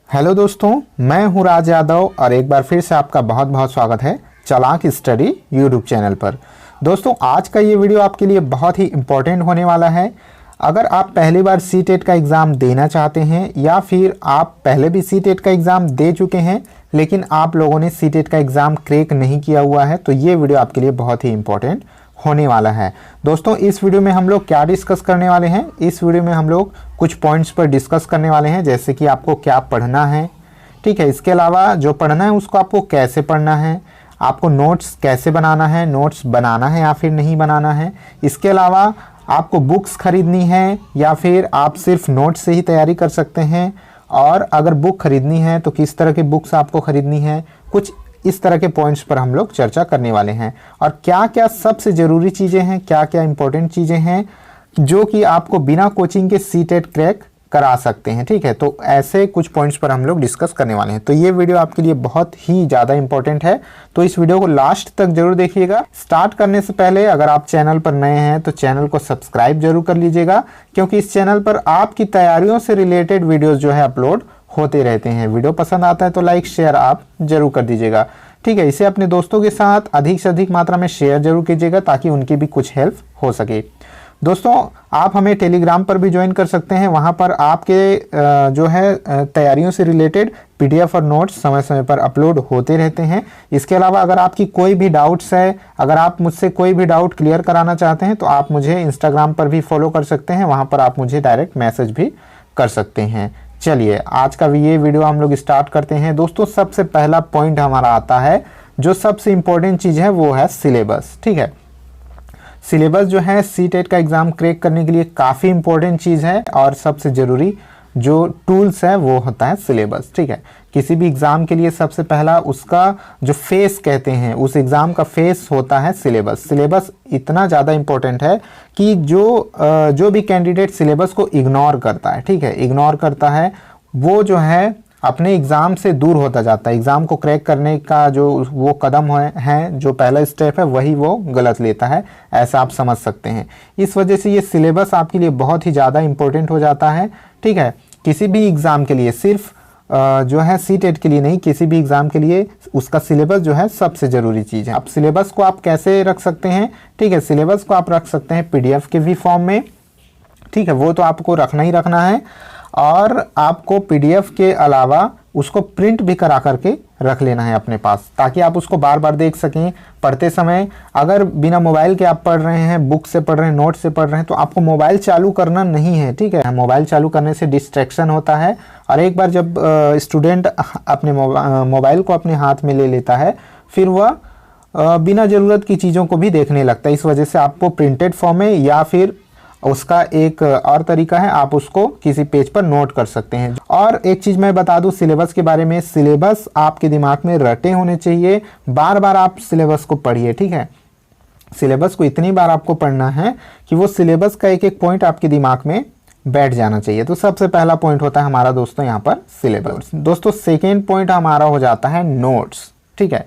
Hello दोस्तों, मैं हूं राज यादव और एक बार फिर से आपका बहुत बहुत स्वागत है चालाक स्टडी यूट्यूब चैनल पर। दोस्तों, आज का ये वीडियो आपके लिए बहुत ही इम्पोर्टेंट होने वाला है। अगर आप पहली बार सीटेट का एग्ज़ाम देना चाहते हैं या फिर आप पहले भी सीटेट का एग्ज़ाम दे चुके हैं लेकिन आप लोगों ने सीटेट का एग्ज़ाम क्रैक नहीं किया हुआ है, तो ये वीडियो आपके लिए बहुत ही इम्पोर्टेंट होने वाला है। दोस्तों, इस वीडियो में हम लोग क्या डिस्कस करने वाले हैं, इस वीडियो में हम लोग कुछ पॉइंट्स पर डिस्कस करने वाले हैं, जैसे कि आपको क्या पढ़ना है, ठीक है। इसके अलावा जो पढ़ना है उसको आपको कैसे पढ़ना है, आपको नोट्स कैसे बनाना है, नोट्स बनाना है या फिर नहीं बनाना है। इसके अलावा आपको बुक्स खरीदनी है या फिर आप सिर्फ नोट्स से ही तैयारी कर सकते हैं, और अगर बुक खरीदनी है तो किस तरह की बुक्स आपको खरीदनी है। कुछ इस तरह के पॉइंट्स पर हम लोग चर्चा करने वाले हैं, और क्या क्या सबसे ज़रूरी चीज़ें हैं, क्या क्या इंपॉर्टेंट चीज़ें हैं जो कि आपको बिना कोचिंग के सीटेट क्रैक करा सकते हैं, ठीक है। तो ऐसे कुछ पॉइंट्स पर हम लोग डिस्कस करने वाले हैं। तो ये वीडियो आपके लिए बहुत ही ज़्यादा इंपॉर्टेंट है, तो इस वीडियो को लास्ट तक जरूर देखिएगा। स्टार्ट करने से पहले अगर आप चैनल पर नए हैं तो चैनल को सब्सक्राइब जरूर कर लीजिएगा, क्योंकि इस चैनल पर आपकी तैयारियों से रिलेटेड वीडियोज़ जो है अपलोड होते रहते हैं। वीडियो पसंद आता है तो लाइक शेयर आप जरूर कर दीजिएगा, ठीक है। इसे अपने दोस्तों के साथ अधिक से अधिक मात्रा में शेयर जरूर कीजिएगा ताकि उनकी भी कुछ हेल्प हो सके। दोस्तों, आप हमें टेलीग्राम पर भी ज्वाइन कर सकते हैं। वहां पर आपके जो है तैयारियों से रिलेटेड पीडीएफ और नोट्स समय समय पर अपलोड होते रहते हैं। इसके अलावा अगर आपकी कोई भी डाउट्स है, अगर आप मुझसे कोई भी डाउट क्लियर कराना चाहते हैं तो आप मुझे इंस्टाग्राम पर भी फॉलो कर सकते हैं, वहां पर आप मुझे डायरेक्ट मैसेज भी कर सकते हैं। चलिए, आज का ये वीडियो हम लोग स्टार्ट करते हैं। दोस्तों, सबसे पहला पॉइंट हमारा आता है, जो सबसे इंपॉर्टेंट चीज़ है वो है सिलेबस, ठीक है। सिलेबस जो है सीटेट का एग्ज़ाम क्रैक करने के लिए काफ़ी इंपॉर्टेंट चीज़ है, और सबसे ज़रूरी जो टूल्स है वो होता है सिलेबस, ठीक है। किसी भी एग्ज़ाम के लिए सबसे पहला उसका जो फेस कहते हैं, उस एग्ज़ाम का फेस होता है सिलेबस। सिलेबस इतना ज़्यादा इंपॉर्टेंट है कि जो भी कैंडिडेट सिलेबस को इग्नोर करता है, ठीक है, इग्नोर करता है, वो जो है अपने एग्ज़ाम से दूर होता जाता है। एग्ज़ाम को क्रैक करने का जो वो कदम है, जो पहला स्टेप है, वही वो गलत लेता है, ऐसा आप समझ सकते हैं। इस वजह से ये सिलेबस आपके लिए बहुत ही ज़्यादा इंपॉर्टेंट हो जाता है, ठीक है। किसी भी एग्ज़ाम के लिए, सिर्फ जो है सीटेट के लिए नहीं, किसी भी एग्ज़ाम के लिए उसका सिलेबस जो है सबसे ज़रूरी चीज़ है। अब सिलेबस को आप कैसे रख सकते हैं, ठीक है। सिलेबस को आप रख सकते हैं पीडीएफ के भी फॉर्म में, ठीक है, वो तो आपको रखना ही रखना है, और आपको पीडीएफ के अलावा उसको प्रिंट भी करा करके रख लेना है अपने पास, ताकि आप उसको बार बार देख सकें पढ़ते समय। अगर बिना मोबाइल के आप पढ़ रहे हैं, बुक से पढ़ रहे हैं, नोट से पढ़ रहे हैं, तो आपको मोबाइल चालू करना नहीं है, ठीक है। मोबाइल चालू करने से डिस्ट्रैक्शन होता है, और एक बार जब स्टूडेंट अपने मोबाइल को अपने हाथ में ले लेता है, फिर वह बिना ज़रूरत की चीज़ों को भी देखने लगता है। इस वजह से आपको प्रिंटेड फॉर्म में, या फिर उसका एक और तरीका है, आप उसको किसी पेज पर नोट कर सकते हैं। और एक चीज़ मैं बता दूं सिलेबस के बारे में, सिलेबस आपके दिमाग में रटे होने चाहिए। बार बार आप सिलेबस को पढ़िए, ठीक है। सिलेबस को इतनी बार आपको पढ़ना है कि वो सिलेबस का एक एक पॉइंट आपके दिमाग में बैठ जाना चाहिए। तो सबसे पहला पॉइंट होता है हमारा दोस्तों यहाँ पर सिलेबस। दोस्तों, सेकेंड पॉइंट हमारा हो जाता है नोट्स, ठीक है।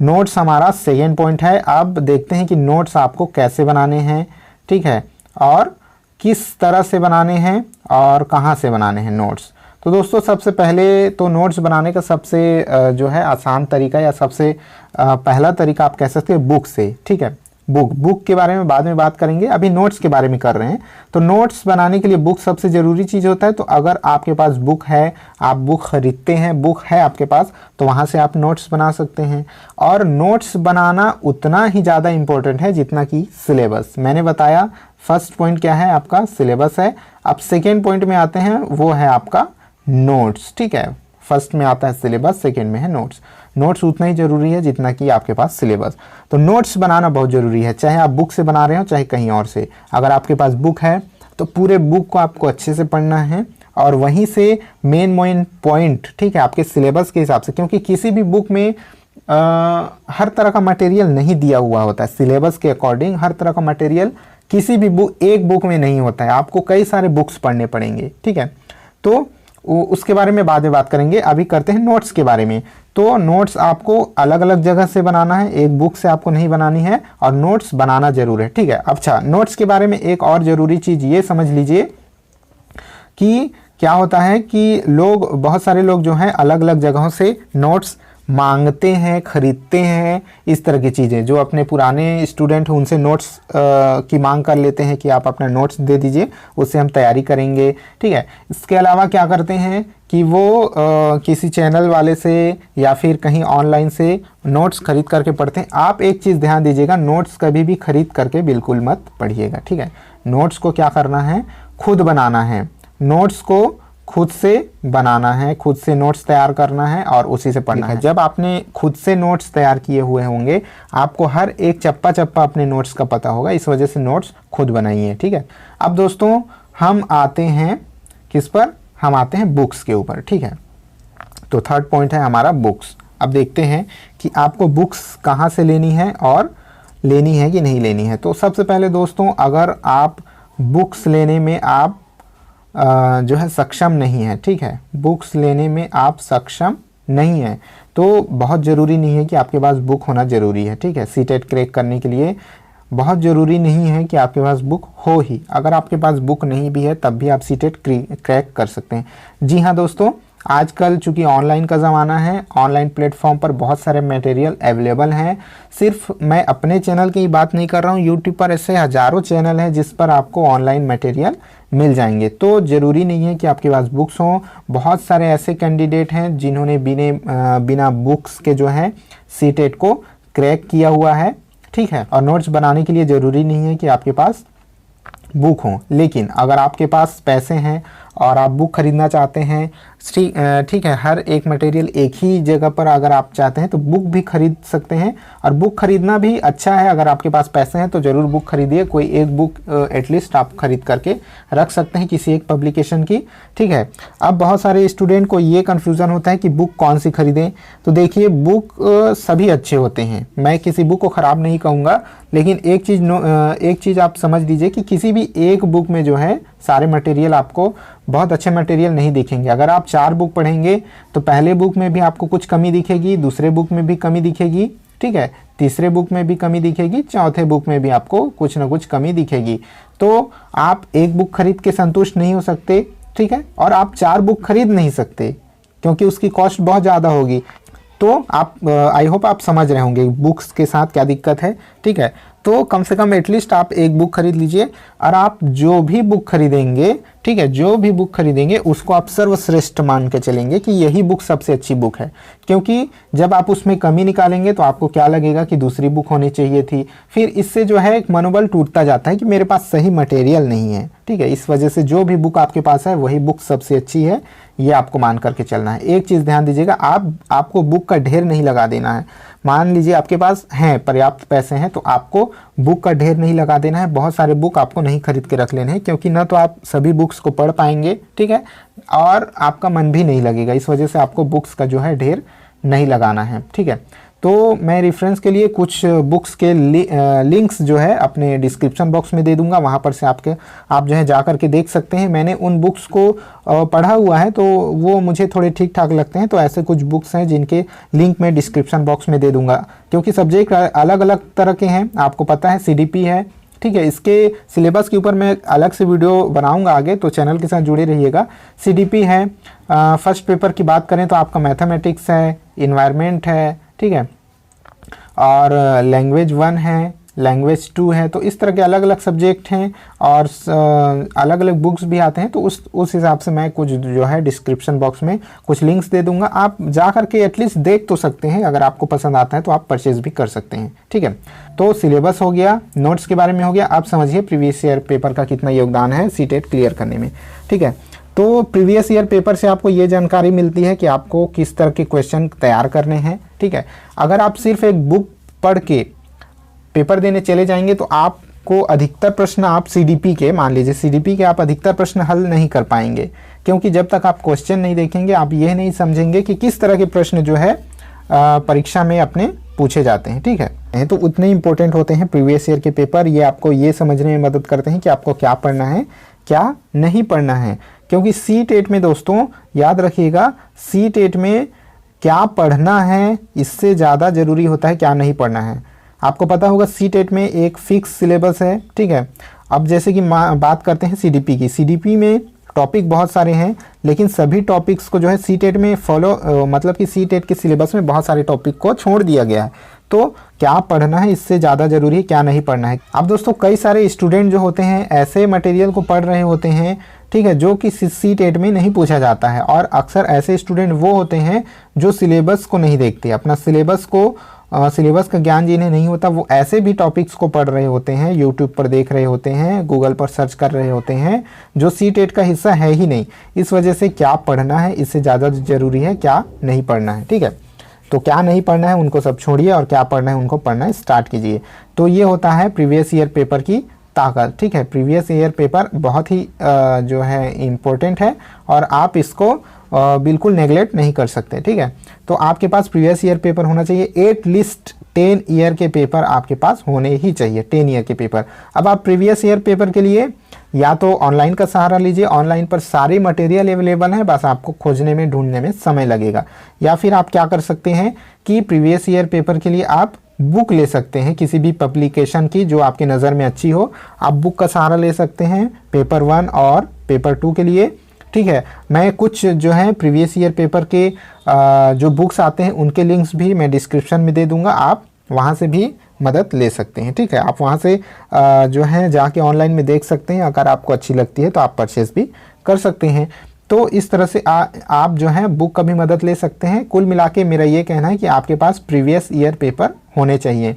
नोट्स हमारा सेकेंड पॉइंट है। अब देखते हैं कि नोट्स आपको कैसे बनाने हैं, ठीक है, और किस तरह से बनाने हैं और कहाँ से बनाने हैं नोट्स। तो दोस्तों, सबसे पहले तो नोट्स बनाने का सबसे जो है आसान तरीका, या सबसे पहला तरीका आप कह सकते हैं बुक से, ठीक है। बुक के बारे में बाद में बात करेंगे, अभी नोट्स के बारे में कर रहे हैं। तो नोट्स बनाने के लिए बुक सबसे ज़रूरी चीज़ होता है। तो अगर आपके पास बुक है, आप बुक खरीदते हैं, बुक है आपके पास, तो वहाँ से आप नोट्स बना सकते हैं। और नोट्स बनाना उतना ही ज़्यादा इम्पोर्टेंट है जितना कि सिलेबस। मैंने बताया फर्स्ट पॉइंट क्या है, आपका सिलेबस है। अब सेकेंड पॉइंट में आते हैं, वो है आपका नोट्स, ठीक है। फर्स्ट में आता है सिलेबस, सेकेंड में है नोट्स। नोट्स उतना ही ज़रूरी है जितना कि आपके पास सिलेबस। तो नोट्स बनाना बहुत ज़रूरी है, चाहे आप बुक से बना रहे हो चाहे कहीं और से। अगर आपके पास बुक है तो पूरे बुक को आपको अच्छे से पढ़ना है, और वहीं से मेन पॉइंट, ठीक है, आपके सिलेबस के हिसाब से, क्योंकि किसी भी बुक में हर तरह का मटेरियल नहीं दिया हुआ होता है। सिलेबस के अकॉर्डिंग हर तरह का मटेरियल किसी भी एक बुक में नहीं होता है, आपको कई सारे बुक्स पढ़ने पड़ेंगे, ठीक है। तो उसके बारे में बाद में बात करेंगे, अभी करते हैं नोट्स के बारे में। तो नोट्स आपको अलग अलग जगह से बनाना है, एक बुक से आपको नहीं बनानी है, और नोट्स बनाना जरूर है, ठीक है। अच्छा, नोट्स के बारे में एक और ज़रूरी चीज़ ये समझ लीजिए कि क्या होता है कि बहुत सारे लोग जो हैं अलग अलग जगहों से नोट्स मांगते हैं, खरीदते हैं, इस तरह की चीज़ें। जो अपने पुराने स्टूडेंट हैं उनसे नोट्स की मांग कर लेते हैं कि आप अपना नोट्स दे दीजिए, उससे हम तैयारी करेंगे, ठीक है। इसके अलावा क्या करते हैं कि वो किसी चैनल वाले से या फिर कहीं ऑनलाइन से नोट्स खरीद करके पढ़ते हैं। आप एक चीज़ ध्यान दीजिएगा, नोट्स कभी भी खरीद करके बिल्कुल मत पढ़िएगा, ठीक है। नोट्स को क्या करना है, खुद बनाना है। नोट्स को खुद से बनाना है, खुद से नोट्स तैयार करना है और उसी से पढ़ना है। जब आपने खुद से नोट्स तैयार किए हुए होंगे, आपको हर एक चप्पा चप्पा अपने नोट्स का पता होगा, इस वजह से नोट्स खुद बनाइए, ठीक है। अब दोस्तों हम आते हैं किस पर, हम आते हैं बुक्स के ऊपर, ठीक है। तो थर्ड पॉइंट है हमारा बुक्स। अब देखते हैं कि आपको बुक्स कहाँ से लेनी है और लेनी है कि नहीं लेनी है। तो सबसे पहले दोस्तों, अगर आप बुक्स लेने में आप जो है सक्षम नहीं है, ठीक है, बुक्स लेने में आप सक्षम नहीं है, तो बहुत ज़रूरी नहीं है कि आपके पास बुक होना ज़रूरी है, ठीक है। सीटेट क्रैक करने के लिए बहुत ज़रूरी नहीं है कि आपके पास बुक हो ही। अगर आपके पास बुक नहीं भी है तब भी आप सीटेट क्रैक कर सकते हैं। जी हाँ दोस्तों, आजकल चूँकि ऑनलाइन का ज़माना है, ऑनलाइन प्लेटफॉर्म पर बहुत सारे मटेरियल अवेलेबल हैं। सिर्फ मैं अपने चैनल की बात नहीं कर रहा हूँ, यूट्यूब पर ऐसे हज़ारों चैनल हैं जिस पर आपको ऑनलाइन मटेरियल मिल जाएंगे। तो ज़रूरी नहीं है कि आपके पास बुक्स हों। बहुत सारे ऐसे कैंडिडेट हैं जिन्होंने बिना बुक्स के जो है सीटेट को क्रैक किया हुआ है, ठीक है। और नोट्स बनाने के लिए ज़रूरी नहीं है कि आपके पास बुक हो, लेकिन अगर आपके पास पैसे हैं और आप बुक खरीदना चाहते हैं, ठीक है, हर एक मटेरियल एक ही जगह पर अगर आप चाहते हैं तो बुक भी खरीद सकते हैं। और बुक खरीदना भी अच्छा है, अगर आपके पास पैसे हैं तो ज़रूर बुक खरीदिए। कोई एक बुक एटलीस्ट आप खरीद करके रख सकते हैं किसी एक पब्लिकेशन की, ठीक है। अब बहुत सारे स्टूडेंट को ये कन्फ्यूज़न होता है कि बुक कौन सी खरीदें। तो देखिए, बुक सभी अच्छे होते हैं, मैं किसी बुक को ख़राब नहीं कहूँगा, लेकिन एक चीज़ आप समझ लीजिए कि किसी भी एक बुक में जो है सारे मटेरियल आपको बहुत अच्छे मटेरियल नहीं दिखेंगे। अगर आप 4 बुक पढ़ेंगे तो पहले बुक में भी आपको कुछ कमी दिखेगी, दूसरे बुक में भी कमी दिखेगी, ठीक है, तीसरे बुक में भी कमी दिखेगी, चौथे बुक में भी आपको कुछ ना कुछ कमी दिखेगी। तो आप एक बुक खरीद के संतुष्ट नहीं हो सकते, ठीक है, और आप 4 बुक खरीद नहीं सकते क्योंकि उसकी कॉस्ट बहुत ज़्यादा होगी। तो आप आई होप आप समझ रहे होंगे बुक्स के साथ क्या दिक्कत है, ठीक है। तो कम से कम एटलीस्ट आप एक बुक खरीद लीजिए, और आप जो भी बुक खरीदेंगे, ठीक है, जो भी बुक खरीदेंगे उसको आप सर्वश्रेष्ठ मान के चलेंगे कि यही बुक सबसे अच्छी बुक है। क्योंकि जब आप उसमें कमी निकालेंगे तो आपको क्या लगेगा कि दूसरी बुक होनी चाहिए थी, फिर इससे जो है एक मनोबल टूटता जाता है कि मेरे पास सही मटेरियल नहीं है, ठीक है। इस वजह से जो भी बुक आपके पास है वही बुक सबसे अच्छी है, ये आपको मान करके चलना है। एक चीज़ ध्यान दीजिएगा, आपको बुक का ढेर नहीं लगा देना है। मान लीजिए आपके पास हैं पर्याप्त पैसे हैं तो आपको बुक का ढेर नहीं लगा देना है, बहुत सारे बुक आपको नहीं खरीद के रख लेने हैं, क्योंकि ना तो आप सभी बुक्स को पढ़ पाएंगे, ठीक है, और आपका मन भी नहीं लगेगा। इस वजह से आपको बुक्स का जो है ढेर नहीं लगाना है, ठीक है। तो मैं रेफरेंस के लिए कुछ बुक्स के लिंक्स जो है अपने डिस्क्रिप्शन बॉक्स में दे दूंगा, वहाँ पर से आप जो है जा कर के देख सकते हैं। मैंने उन बुक्स को पढ़ा हुआ है तो वो मुझे थोड़े ठीक ठाक लगते हैं, तो ऐसे कुछ बुक्स हैं जिनके लिंक मैं डिस्क्रिप्शन बॉक्स में दे दूंगा। क्योंकि सब्जेक्ट अलग अलग तरह के हैं, आपको पता है CDP है, ठीक है, इसके सिलेबस के ऊपर मैं अलग से वीडियो बनाऊंगा आगे, तो चैनल के साथ जुड़े रहिएगा। CDP है, फर्स्ट पेपर की बात करें तो आपका मैथमेटिक्स है, इन्वायरमेंट है, ठीक है, और लैंग्वेज 1 है, लैंग्वेज 2 है। तो इस तरह के अलग अलग सब्जेक्ट हैं और अलग अलग बुक्स भी आते हैं। तो उस हिसाब से मैं कुछ जो है डिस्क्रिप्शन बॉक्स में कुछ लिंक्स दे दूंगा, आप जा करके एटलीस्ट देख तो सकते हैं। अगर आपको पसंद आता है तो आप परचेज भी कर सकते हैं, ठीक है। तो सिलेबस हो गया, नोट्स के बारे में हो गया। आप समझिए प्रीवियस ईयर पेपर का कितना योगदान है सीटेट क्लियर करने में, ठीक है। तो प्रीवियस ईयर पेपर से आपको ये जानकारी मिलती है कि आपको किस तरह के क्वेश्चन तैयार करने हैं, ठीक है। अगर आप सिर्फ एक बुक पढ़ के पेपर देने चले जाएंगे तो आपको अधिकतर प्रश्न आप CDP के, मान लीजिए CDP के आप अधिकतर प्रश्न हल नहीं कर पाएंगे, क्योंकि जब तक आप क्वेश्चन नहीं देखेंगे आप ये नहीं समझेंगे कि किस तरह के प्रश्न जो है परीक्षा में अपने पूछे जाते हैं, ठीक है। तो उतने इंपॉर्टेंट होते हैं प्रीवियस ईयर के पेपर। ये आपको ये समझने में मदद करते हैं कि आपको क्या पढ़ना है, क्या नहीं पढ़ना है। क्योंकि CTET में दोस्तों याद रखिएगा, CTET में क्या पढ़ना है इससे ज़्यादा ज़रूरी होता है क्या नहीं पढ़ना है। आपको पता होगा CTET में एक फिक्स सिलेबस है, ठीक है। अब जैसे कि बात करते हैं CDP की, CDP में टॉपिक बहुत सारे हैं, लेकिन सभी टॉपिक्स को जो है सीटेट में फॉलो मतलब कि सीटेट के सिलेबस में बहुत सारे टॉपिक को छोड़ दिया गया है। तो क्या पढ़ना है इससे ज़्यादा ज़रूरी है क्या नहीं पढ़ना है। अब दोस्तों कई सारे स्टूडेंट जो होते हैं ऐसे मटेरियल को पढ़ रहे होते हैं, ठीक है, जो कि सीटेट में नहीं पूछा जाता है। और अक्सर ऐसे स्टूडेंट वो होते हैं जो सिलेबस को नहीं देखते, अपना सिलेबस का ज्ञान जिन्हें नहीं होता, वो ऐसे भी टॉपिक्स को पढ़ रहे होते हैं, यूट्यूब पर देख रहे होते हैं, गूगल पर सर्च कर रहे होते हैं, जो सीटेट का हिस्सा है ही नहीं। इस वजह से क्या पढ़ना है इससे ज़्यादा ज़रूरी है क्या नहीं पढ़ना है, ठीक है। तो क्या नहीं पढ़ना है उनको सब छोड़िए और क्या पढ़ना है उनको पढ़ना स्टार्ट कीजिए। तो ये होता है प्रीवियस ईयर पेपर की ताकत, ठीक है। प्रीवियस ईयर पेपर बहुत ही जो है इम्पोर्टेंट है और आप इसको बिल्कुल नेगलेक्ट नहीं कर सकते, ठीक है। तो आपके पास प्रीवियस ईयर पेपर होना चाहिए, एटलीस्ट 10 ईयर के पेपर आपके पास होने ही चाहिए, 10 ईयर के पेपर। अब आप प्रीवियस ईयर पेपर के लिए या तो ऑनलाइन का सहारा लीजिए, ऑनलाइन पर सारे मटेरियल अवेलेबल है, बस आपको खोजने में ढूंढने में समय लगेगा। या फिर आप क्या कर सकते हैं कि प्रीवियस ईयर पेपर के लिए आप बुक ले सकते हैं किसी भी पब्लिकेशन की जो आपके नज़र में अच्छी हो, आप बुक का सहारा ले सकते हैं पेपर 1 और पेपर 2 के लिए, ठीक है। मैं कुछ जो है प्रीवियस ईयर पेपर के जो बुक्स आते हैं उनके लिंक्स भी मैं डिस्क्रिप्शन में दे दूंगा, आप वहाँ से भी मदद ले सकते हैं, ठीक है। आप वहाँ से जो है जाके ऑनलाइन में देख सकते हैं, अगर आपको अच्छी लगती है तो आप परचेज़ भी कर सकते हैं। तो इस तरह से आप जो है बुक का भी मदद ले सकते हैं। कुल मिला के मेरा ये कहना है कि आपके पास प्रीवियस ईयर पेपर होने चाहिए,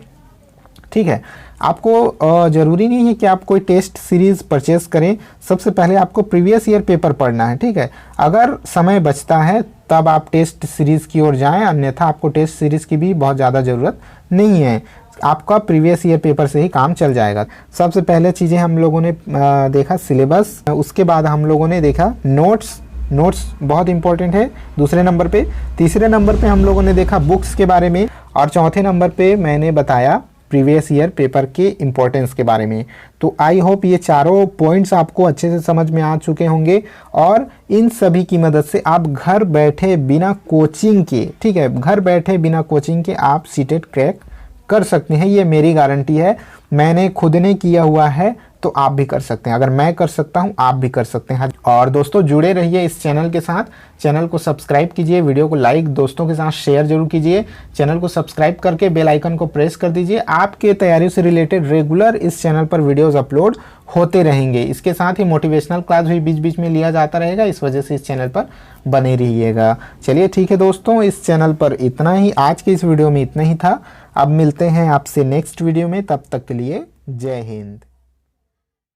ठीक है। आपको ज़रूरी नहीं है कि आप कोई टेस्ट सीरीज़ परचेस करें, सबसे पहले आपको प्रीवियस ईयर पेपर पढ़ना है, ठीक है। अगर समय बचता है तब आप टेस्ट सीरीज़ की ओर जाएं, अन्यथा आपको टेस्ट सीरीज़ की भी बहुत ज़्यादा ज़रूरत नहीं है, आपका प्रीवियस ईयर पेपर से ही काम चल जाएगा। सबसे पहले चीज़ें हम लोगों ने देखा सिलेबस, उसके बाद हम लोगों ने देखा नोट्स बहुत इंपॉर्टेंट है दूसरे नंबर पे। तीसरे नंबर पे हम लोगों ने देखा बुक्स के बारे में और चौथे नंबर पे मैंने बताया प्रीवियस ईयर पेपर के इम्पोर्टेंस के बारे में। तो आई होप ये चारों पॉइंट्स आपको अच्छे से समझ में आ चुके होंगे और इन सभी की मदद से आप घर बैठे बिना कोचिंग के, ठीक है, घर बैठे बिना कोचिंग के आप सीटेट क्रैक कर सकते हैं। ये मेरी गारंटी है, मैंने खुद ने किया हुआ है, तो आप भी कर सकते हैं। अगर मैं कर सकता हूं आप भी कर सकते हैं। और दोस्तों जुड़े रहिए इस चैनल के साथ, चैनल को सब्सक्राइब कीजिए, वीडियो को लाइक दोस्तों के साथ शेयर जरूर कीजिए, चैनल को सब्सक्राइब करके बेल आइकन को प्रेस कर दीजिए। आपके तैयारियों से रिलेटेड रेगुलर इस चैनल पर वीडियोस अपलोड होते रहेंगे। इसके साथ ही मोटिवेशनल क्लास भी बीच बीच में लिया जाता रहेगा, इस वजह से इस चैनल पर बने रहिएगा। चलिए ठीक है दोस्तों, इस चैनल पर इतना ही, आज की इस वीडियो में इतना ही था। अब मिलते हैं आपसे नेक्स्ट वीडियो में, तब तक के लिए जय हिंद।